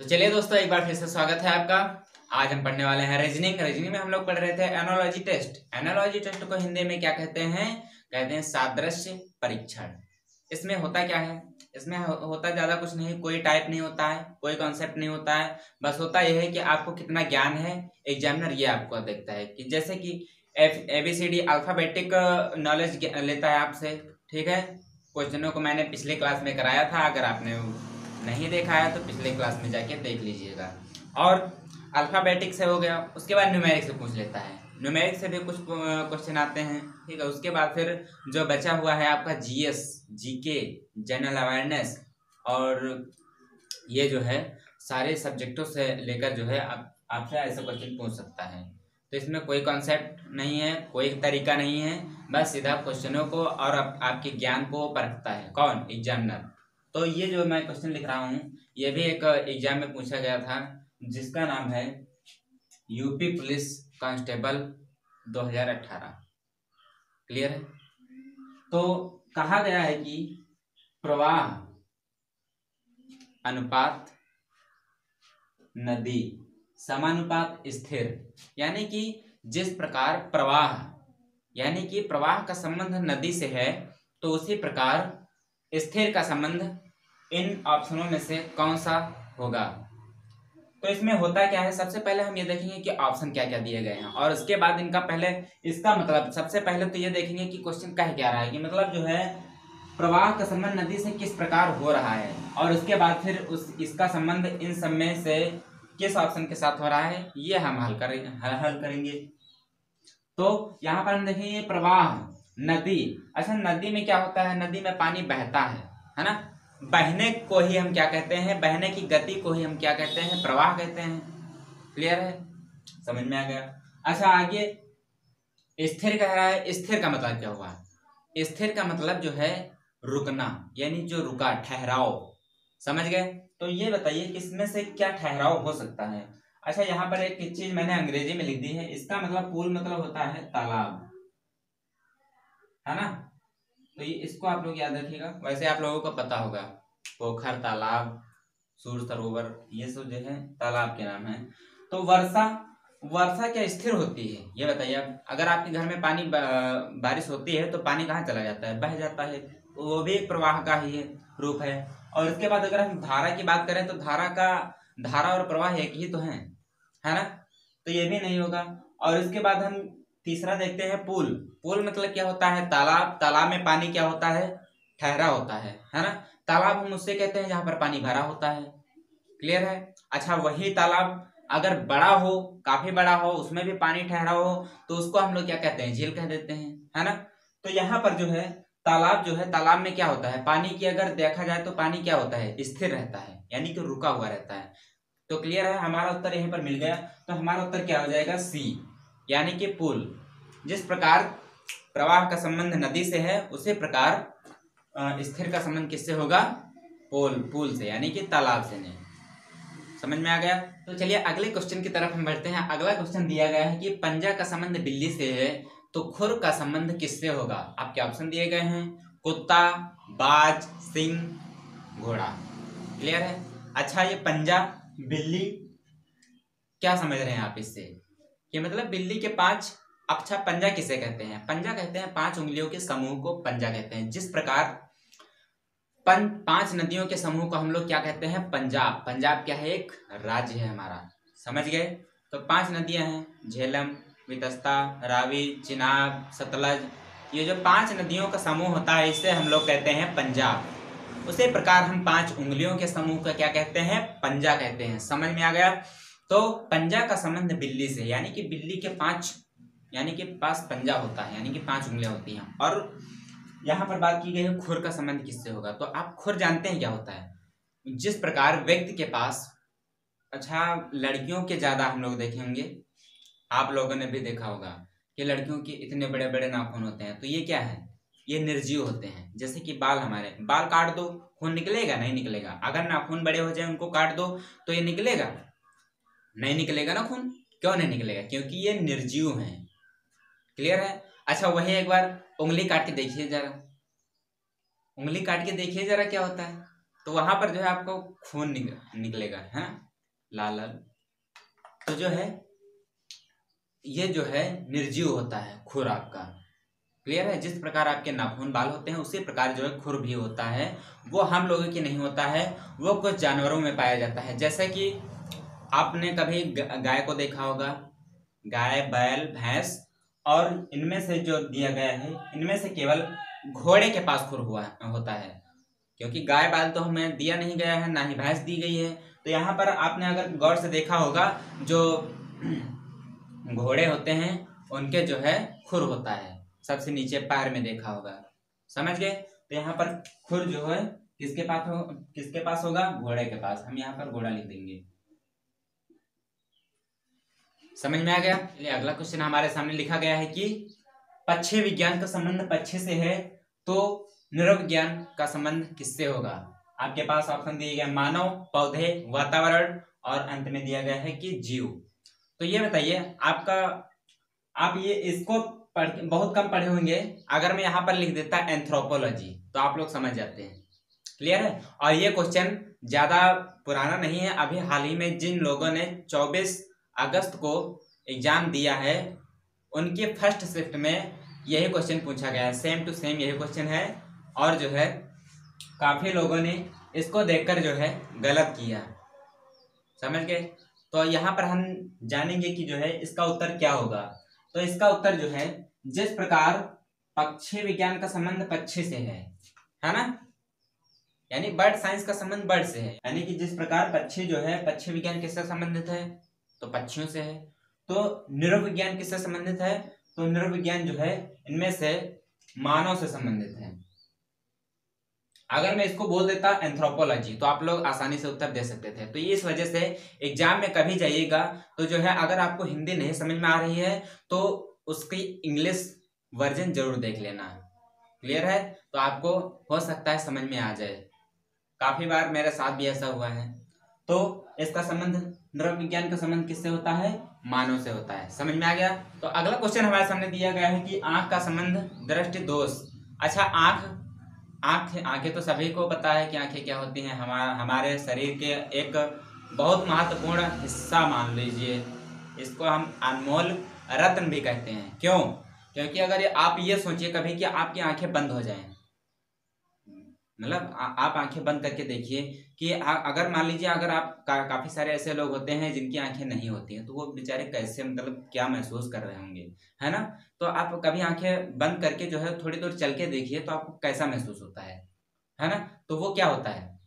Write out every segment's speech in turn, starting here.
तो चलिए दोस्तों, एक बार फिर से स्वागत है आपका। आज हम पढ़ने वाले हैं रीजनिंग में हम लोग पढ़ रहे थे एनालॉजी टेस्ट। एनालॉजी टेस्ट को हिंदी में क्या कहते हैं? कहते हैं सादृश्य परीक्षण। इसमें होता क्या है? इसमें होता ज्यादा कुछ नहीं, कोई टाइप नहीं होता है, कोई कॉन्सेप्ट नहीं होता है। बस होता यह है कि आपको कितना ज्ञान है। एग्जामिनर ये आपको देखता है कि जैसे कि ABCD अल्फाबेटिक नॉलेज लेता है आपसे। ठीक है, क्वेश्चनों को मैंने पिछले क्लास में कराया था, अगर आपने नहीं देखा है तो पिछले क्लास में जाके देख लीजिएगा। और अल्फाबेटिक से हो गया, उसके बाद न्यूमेरिक से पूछ लेता है। न्यूमेरिक से भी कुछ क्वेश्चन आते हैं। ठीक है, उसके बाद फिर जो बचा हुआ है आपका GS, GK, जनरल अवेयरनेस, और ये जो है सारे सब्जेक्टों से लेकर जो है आपसे ऐसे क्वेश्चन पूछ सकता है। तो इसमें कोई कॉन्सेप्ट नहीं है, कोई तरीका नहीं है, बस सीधा क्वेश्चनों को और आपके ज्ञान को परखता है कौन? एग्जामिनर। तो ये जो मैं क्वेश्चन लिख रहा हूँ, ये भी एक एग्जाम में पूछा गया था, जिसका नाम है यूपी पुलिस कांस्टेबल 2018। क्लियर है? तो कहा गया है कि प्रवाह अनुपात नदी समानुपात स्थिर, यानी कि जिस प्रकार प्रवाह, यानी कि प्रवाह का संबंध नदी से है, तो उसी प्रकार स्थिर का संबंध इन ऑप्शनों में से कौन सा होगा? तो इसमें होता क्या है, सबसे पहले हम ये देखेंगे कि ऑप्शन क्या क्या दिए गए हैं, और उसके बाद इनका पहले इसका मतलब सबसे पहले तो ये देखेंगे कि क्वेश्चन कह क्या रहा है, कि मतलब जो है प्रवाह का संबंध नदी से किस प्रकार हो रहा है, और उसके बाद फिर इसका संबंध इन सब में से किस ऑप्शन के साथ हो रहा है, ये हम हल करेंगे। तो यहाँ पर हम देखेंगे प्रवाह नदी। अच्छा, नदी में क्या होता है? नदी में पानी बहता है ना? बहने को ही हम क्या कहते हैं? बहने की गति को ही हम क्या कहते हैं? प्रवाह कहते हैं। क्लियर है? समझ में आ गया? अच्छा, आगे स्थिर कह रहा है। स्थिर का मतलब क्या हुआ? स्थिर का मतलब जो है रुकना, यानी जो रुका, ठहराव। समझ गए? तो ये बताइए कि इसमें से क्या ठहराव हो सकता है? अच्छा, यहाँ पर एक चीज मैंने अंग्रेजी में लिख दी है। इसका मतलब पूल मतलब होता है तालाब, है ना? तो ये इसको आप लोग याद रखिएगा। वैसे आप लोगों को पता होगा, पोखर, तालाब, सूर सरोवर, ये सब जो है तालाब के नाम है। तो वर्षा, वर्षा क्या स्थिर होती है? ये बताइए। अब अगर आपके घर में पानी बारिश होती है तो पानी कहाँ चला जाता है? बह जाता है। वो भी एक प्रवाह का ही रूप है। और उसके बाद अगर हम धारा की बात करें तो धारा और प्रवाह एक ही तो है ना? तो ये भी नहीं होगा। और उसके बाद हम तीसरा देखते हैं पुल। पुल मतलब क्या होता है? तालाब। तालाब में पानी क्या होता है? ठहरा होता है ना? तालाब हम उससे कहते हैं जहां पर पानी भरा होता है। क्लियर है? अच्छा, वही तालाब अगर बड़ा हो, काफी बड़ा हो, उसमें भी पानी ठहरा हो, तो उसको हम लोग क्या कहते हैं? झील कह देते हैं, है ना? तो यहाँ पर जो है तालाब जो है, तालाब में क्या होता है? पानी की अगर देखा जाए तो पानी क्या होता है? स्थिर रहता है, यानी कि रुका हुआ रहता है। तो क्लियर है? हमारा उत्तर यहीं पर मिल गया। तो हमारा उत्तर क्या हो जाएगा? सी, यानी कि पुल। जिस प्रकार प्रवाह का संबंध नदी से है, उसी प्रकार स्थिर का संबंध किससे होगा? पुल से, यानी कि तालाब से नहीं। समझ में आ गया? तो चलिए अगले क्वेश्चन की तरफ हम बढ़ते हैं। अगला क्वेश्चन दिया गया है कि पंजा का संबंध बिल्ली से है, तो खुर का संबंध किससे होगा? आपके ऑप्शन दिए गए हैं, कुत्ता, बाज, सिंह, घोड़ा। क्लियर है? अच्छा, ये पंजा, बिल्ली, क्या समझ रहे हैं आप इससे? कि मतलब बिल्ली के 5। अच्छा, पंजा किसे कहते हैं? पंजा कहते हैं 5 उंगलियों के समूह को पंजा कहते हैं। जिस प्रकार 5 नदियों के समूह को हम लोग क्या कहते हैं? पंजाब। पंजाब क्या है? एक राज्य है हमारा। समझ गए? तो 5 नदियां हैं, झेलम, वितस्ता, रावी, चिनाब, सतलज। ये जो 5 नदियों का समूह होता है, इसे हम लोग कहते हैं पंजाब। उसी प्रकार हम 5 उंगलियों के समूह का क्या कहते हैं? पंजा कहते हैं। समझ में आ गया? तो पंजा का संबंध बिल्ली से, यानी कि बिल्ली के 5, यानी कि पास पंजा होता है, यानी कि 5 उंगलियां होती हैं। और यहाँ पर बात की गई है खुर का संबंध किससे होगा। तो आप खुर जानते हैं क्या होता है? जिस प्रकार व्यक्ति के पास, अच्छा लड़कियों के ज्यादा हम लोग देखेंगे, आप लोगों ने भी देखा होगा कि लड़कियों के इतने बड़े बड़े नाखून होते हैं। तो ये क्या है? ये निर्जीव होते हैं। जैसे कि बाल, हमारे बाल काट दो, खून निकलेगा? नहीं निकलेगा। अगर नाखून बड़े हो जाए, उनको काट दो, तो ये निकलेगा? नहीं निकलेगा ना खून। क्यों नहीं निकलेगा? क्योंकि ये निर्जीव हैं। क्लियर है? अच्छा, वही एक बार उंगली काट के देखिए जरा। उंगली काट के देखिए जरा क्या होता है। तो वहां पर जो है आपको खून निकलेगा, है ना? लालल। तो जो है ये जो है निर्जीव होता है खुर आपका। क्लियर है? जिस प्रकार आपके नाखून बाल होते हैं उसी प्रकार जो है खुर भी होता है। वो हम लोगों की नहीं होता है, वो कुछ जानवरों में पाया जाता है। जैसे कि आपने कभी गाय को देखा होगा, गाय, बैल, भैंस, और इनमें से जो दिया गया है इनमें से केवल घोड़े के पास खुर हुआ होता है, क्योंकि गाय बैल तो हमें दिया नहीं गया है, ना ही भैंस दी गई है। तो यहाँ पर आपने अगर गौर से देखा होगा, जो घोड़े होते हैं उनके जो है खुर होता है सबसे नीचे पैर में, देखा होगा। समझ गए? तो यहाँ पर खुर जो है किसके पास होगा? घोड़े के पास। हम यहाँ पर घोड़ा लिख देंगे। समझ में आ गया? चलिए अगला क्वेश्चन हमारे सामने लिखा गया है कि पक्षी विज्ञान का संबंध पक्षी से है, तो नृविज्ञान का संबंध किससे होगा? आपके पास ऑप्शन दिए गए मानव, पौधे, वातावरण, और अंत में दिया गया है कि जीव। तो ये बताइए आप ये इसको बहुत कम पढ़े होंगे। अगर मैं यहाँ पर लिख देता एंथ्रोपोलॉजी तो आप लोग समझ जाते हैं। क्लियर है? और ये क्वेश्चन ज्यादा पुराना नहीं है। अभी हाल ही में जिन लोगों ने 24 अगस्त को एग्जाम दिया है उनके फर्स्ट शिफ्ट में यही क्वेश्चन पूछा गया है, सेम टू सेम यही क्वेश्चन है। और जो है काफी लोगों ने इसको देखकर जो है गलत किया। समझ गए? तो यहाँ पर हम जानेंगे कि जो है इसका उत्तर क्या होगा। तो इसका उत्तर जो है, जिस प्रकार पक्षी विज्ञान का संबंध पक्षी से है ना, यानी बर्ड साइंस का संबंध बर्ड से है, यानी कि जिस प्रकार पक्षी जो है, पक्षी विज्ञान किससे संबंधित है? तो पक्षियों से है। तो नृविज्ञान किससे संबंधित है? तो नृविज्ञान जो है इनमें से मानव से संबंधित है। अगर मैं इसको बोल देता एंथ्रोपोलॉजी तो आप लोग आसानी से उत्तर दे सकते थे। तो ये इस वजह से एग्जाम में कभी जाइएगा तो जो है अगर आपको हिंदी नहीं समझ में आ रही है तो उसकी इंग्लिश वर्जन जरूर देख लेना। क्लियर है? तो आपको हो सकता है समझ में आ जाए। काफी बार मेरे साथ भी ऐसा हुआ है। तो इसका संबंध, नृविज्ञान का संबंध किससे होता है? मानव से होता है। समझ में आ गया? तो अगला क्वेश्चन हमारे सामने दिया गया है कि आंख का संबंध दृष्टि दोष। अच्छा, आंखें तो सभी को पता है कि आंखें क्या होती हैं। हमारे शरीर के एक बहुत महत्वपूर्ण हिस्सा मान लीजिए। इसको हम अनमोल रत्न भी कहते हैं। क्यों? क्योंकि अगर आप ये सोचिए कभी कि आपकी आंखें बंद हो जाएं, मतलब आप आंखें बंद करके देखिए कि अगर मान लीजिए अगर आप काफी सारे ऐसे लोग होते हैं जिनकी आंखें नहीं होती हैं, तो वो बेचारे कैसे, मतलब क्या महसूस कर रहे होंगे, है ना। तो आप कभी आंखें बंद करके जो है थोड़ी दूर चल के देखिए तो आपको कैसा महसूस होता है ना। तो वो क्या होता है,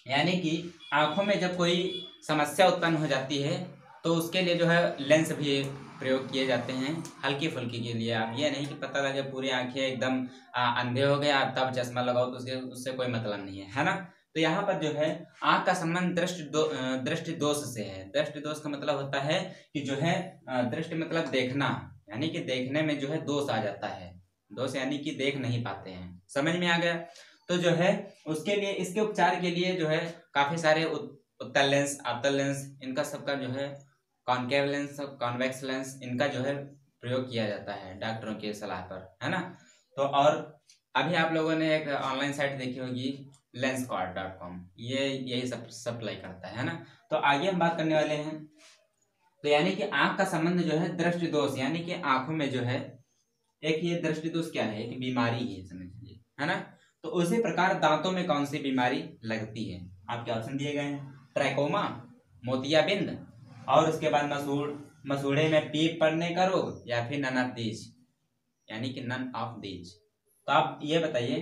यानी कि आंखों में जब कोई समस्या उत्पन्न हो जाती है तो उसके लिए जो है लेंस भी प्रयोग किए जाते हैं हल्की फुल्की के लिए। आप ये नहीं कि पता लगे पूरी आंखें एकदम अंधे हो गए आप तब चश्मा लगाओ, तो उससे कोई मतलब नहीं है ना। तो यहाँ पर जो है आंख का संबंध दृष्टि दोष से है। दृष्टि दोष का मतलब होता है कि जो है दृष्टि मतलब देखना, यानी कि देखने में जो है दोष आ जाता है। दोष यानी कि देख नहीं पाते हैं। समझ में आ गया? तो जो है उसके लिए, इसके उपचार के लिए जो है काफी सारे उत्तल लेंस, अवतल लेंस, इनका सबका जो है कॉनकेव लेंस, कॉन्वेक्स लेंस, इनका जो है प्रयोग किया जाता है डॉक्टरों की सलाह पर, है ना। तो और अभी आप लोगों ने एक ऑनलाइन साइट देखी होगी lenskart.com, ये यही सब सप्लाई करता है ना। तो आगे हम बात करने वाले हैं। तो यानी कि आंख का संबंध जो है दृष्टि दोष, यानी कि आंखों में जो है एक ये दृष्टि दोष क्या है, एक बीमारी है, समझ लीजिए, है ना। तो उसी प्रकार दांतों में कौन सी बीमारी लगती है? आपके ऑप्शन दिए गए हैं, ट्रैकोमा, मोतियाबिंद, और उसके बाद मसूड़े में पीप पड़ने का रोग, या फिर नन ऑफ दीज, यानी कि नन ऑफ दीज। तो आप ये बताइए।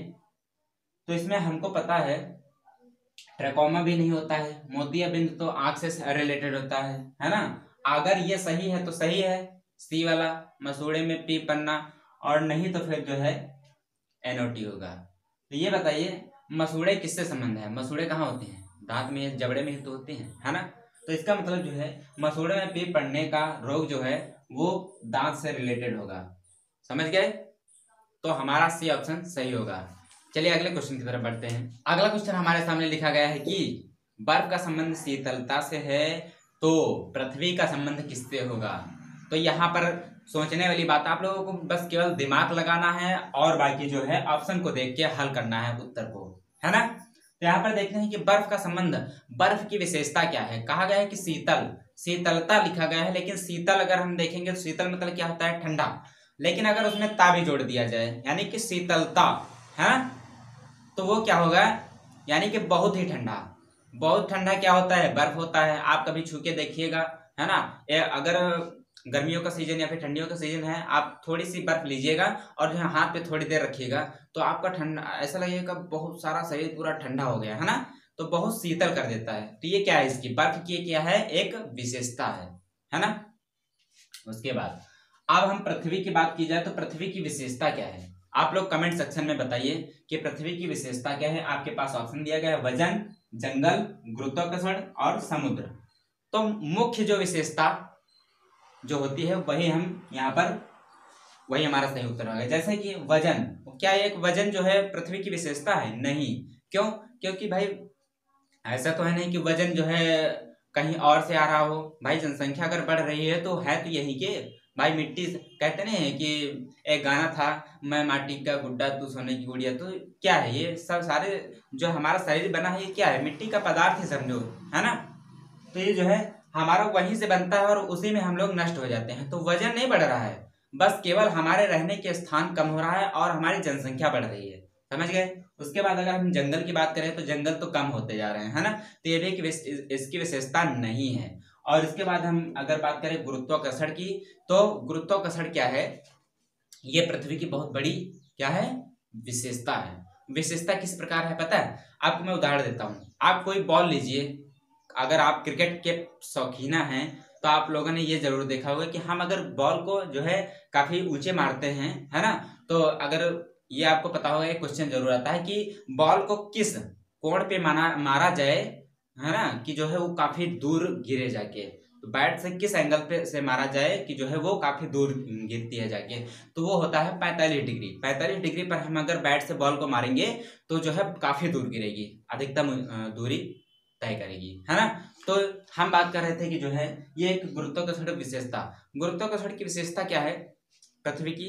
तो इसमें हमको पता है ट्रैकोमा भी नहीं होता है, मोतियाबिंद तो आंख से रिलेटेड होता है ना। अगर ये सही है तो सही है, सी वाला, मसूड़े में पीप पड़ना, और नहीं तो फिर जो है एनओटी होगा। तो ये बताइए मसूड़े किससे संबंध है? मसूड़े कहाँ होते हैं? दांत में, जबड़े में तो होते हैं, है ना। तो इसका मतलब जो है मसूड़े में पीप पड़ने का रोग जो है वो दांत से रिलेटेड होगा। समझ गए? तो हमारा सी ऑप्शन सही होगा। चलिए अगले क्वेश्चन की तरफ बढ़ते हैं। अगला क्वेश्चन हमारे सामने लिखा गया है कि बर्फ का संबंध शीतलता से है, तो पृथ्वी का संबंध किससे होगा? तो यहाँ पर सोचने वाली बात, आप लोगों को बस केवल दिमाग लगाना है और बाकी जो है ऑप्शन को देख के हल करना है उत्तर को, है ना। तो यहाँ पर देखते हैं कि बर्फ का संबंध, बर्फ की विशेषता क्या है। कहा गया है कि शीतल, शीतलता लिखा गया है, लेकिन शीतल अगर हम देखेंगे तो शीतल मतलब क्या होता है, ठंडा, लेकिन अगर उसमें ता भी जोड़ दिया जाए यानी कि शीतलता है, तो वो क्या होगा, यानी कि बहुत ही ठंडा। बहुत ठंडा क्या होता है, बर्फ होता है। आप कभी छू के देखिएगा, है ना, अगर गर्मियों का सीजन या फिर ठंडियों का सीजन है, आप थोड़ी सी बर्फ लीजिएगा और जो है हाथ पे थोड़ी देर रखिएगा, तो आपका ठंडा ऐसा लगेगा बहुत सारा शरीर पूरा ठंडा हो गया है ना, तो बहुत शीतल कर देता है। तो ये क्या है, इसकी बर्फ की क्या है, एक विशेषता है ना। उसके बाद अब हम पृथ्वी की बात की जाए तो पृथ्वी की विशेषता क्या है, आप लोग कमेंट सेक्शन में बताइए कि पृथ्वी की विशेषता क्या है। आपके पास ऑप्शन दिया गया है वजन, जंगल, गुरुत्वाकर्षण और समुद्र। तो मुख्य जो विशेषता जो होती है वही हम यहाँ पर, वही हमारा सही उत्तर होगा। जैसे कि वजन, क्या एक वजन जो है पृथ्वी की विशेषता है, नहीं। क्यों, क्योंकि भाई ऐसा तो है नहीं कि वजन जो है कहीं और से आ रहा हो। भाई जनसंख्या अगर बढ़ रही है तो है तो यही के, भाई मिट्टी कहते नहीं कि एक गाना था, मैं माटी का गुड्डा तू सोने की गुड़िया, तो क्या है ये सब सारे जो हमारा शरीर बना है ये क्या है, मिट्टी का पदार्थ है समझो, है ना। तो ये जो है हमारा वहीं से बनता है और उसी में हम लोग नष्ट हो जाते हैं। तो वजन नहीं बढ़ रहा है, बस केवल हमारे रहने के स्थान कम हो रहा है और हमारी जनसंख्या बढ़ रही है, समझ गए। उसके बाद अगर हम जंगल की बात करें तो जंगल तो कम होते जा रहे हैं, है ना, तो ये भी इसकी विशेषता नहीं है। और इसके बाद हम अगर बात करें गुरुत्वाकर्षण की, तो गुरुत्वाकर्षण क्या है, ये पृथ्वी की बहुत बड़ी क्या है, विशेषता है। विशेषता किस प्रकार है पता है आपको, मैं उदाहरण देता हूँ। आप कोई बॉल लीजिए, अगर आप क्रिकेट के शौकीना हैं तो आप लोगों ने ये जरूर देखा होगा कि हम अगर बॉल को जो है काफी ऊंचे मारते हैं, है ना, तो अगर ये आपको पता होगा, एक क्वेश्चन जरूर आता है कि बॉल को किस कोण पे मारा जाए, है ना, कि जो है वो काफी दूर गिरे जाके, तो बैट से किस एंगल पे से मारा जाए कि जो है वो काफी दूर गिरती है जाके, तो वो होता है 45 डिग्री। 45 डिग्री पर हम अगर बैट से बॉल को मारेंगे तो जो है काफी दूर गिरेगी, अधिकतम दूरी तय करेगी, है ना। तो हम बात कर रहे थे कि जो है ये एक गुरुत्वाकर्षण विशेषता, गुरुत्वाकर्षण की विशेषता क्या है पृथ्वी की,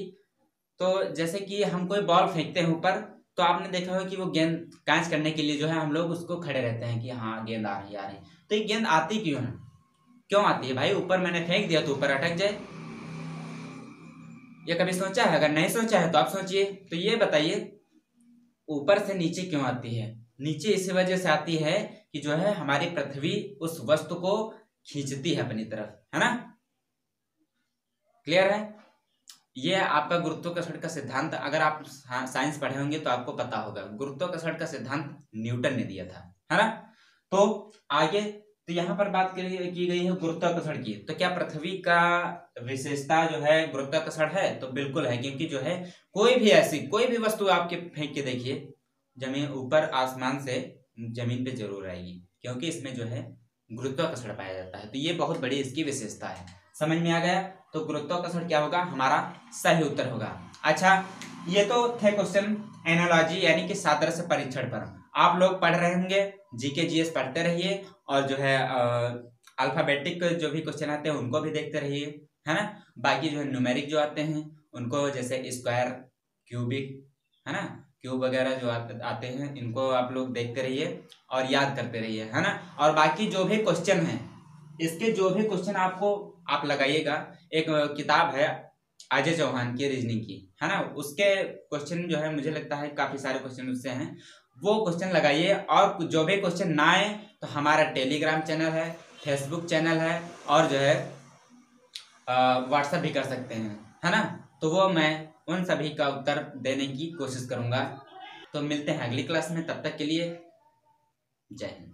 तो जैसे कि हम कोई बॉल फेंकते हैं ऊपर, तो आपने देखा होगा कि वो गेंद कैच करने के लिए जो है हम लोग उसको खड़े रहते हैं कि हाँ गेंद आ रही है, आ रही है। तो ये गेंद आती क्यों है, क्यों आती है भाई, ऊपर मैंने फेंक दिया तो ऊपर अटक जाए, ये कभी सोचा है? अगर नहीं सोचा है तो आप सोचिए। तो ये बताइए ऊपर से नीचे क्यों आती है, नीचे इसी वजह से आती है कि जो है हमारी पृथ्वी उस वस्तु को खींचती है अपनी तरफ, है ना। क्लियर है, ये आपका गुरुत्वाकर्षण का सिद्धांत, अगर आप साइंस पढ़े होंगे तो आपको पता होगा, गुरुत्वाकर्षण का सिद्धांत न्यूटन ने दिया था, है ना। तो आगे, तो यहाँ पर बात की गई है गुरुत्वाकर्षण की, तो क्या पृथ्वी का विशेषता जो है गुरुत्वाकर्षण है, तो बिल्कुल है, क्योंकि जो है कोई भी ऐसी कोई भी वस्तु आपके फेंक के देखिए जमीन ऊपर आसमान से जमीन पे जरूर आएगी, क्योंकि इसमें जो है गुरुत्वाकर्षण पाया जाता है। तो ये बहुत बड़ी इसकी विशेषता है, समझ में आ गया। तो गुरुत्वाकर्षण क्या होगा, हमारा सही उत्तर होगा। अच्छा, ये तो थे क्वेश्चन एनालॉजी यानी कि सादृश्य परीक्षण पर। आप लोग पढ़ रहे होंगे, जीके जीएस पढ़ते रहिए, और जो है अल्फाबेटिक जो भी क्वेश्चन आते हैं उनको भी देखते रहिए, है ना। बाकी जो है न्यूमेरिक जो आते हैं उनको, जैसे स्क्वायर, क्यूबिक, है ना, क्यूब वगैरह जो आते हैं इनको आप लोग देखते रहिए और याद करते रहिए, है ना। और बाकी जो भी क्वेश्चन है, इसके जो भी क्वेश्चन आपको आप लगाइएगा, एक किताब है अजय चौहान की रीजनिंग की, है ना, उसके क्वेश्चन जो है मुझे लगता है काफी सारे क्वेश्चन उससे हैं, वो क्वेश्चन लगाइए। और जो भी क्वेश्चन ना आए तो हमारा टेलीग्राम चैनल है, फेसबुक चैनल है, और जो है व्हाट्सएप भी कर सकते हैं, है ना। तो वो मैं उन सभी का उत्तर देने की कोशिश करूंगा। तो मिलते हैं अगली क्लास में, तब तक के लिए जय हिंद।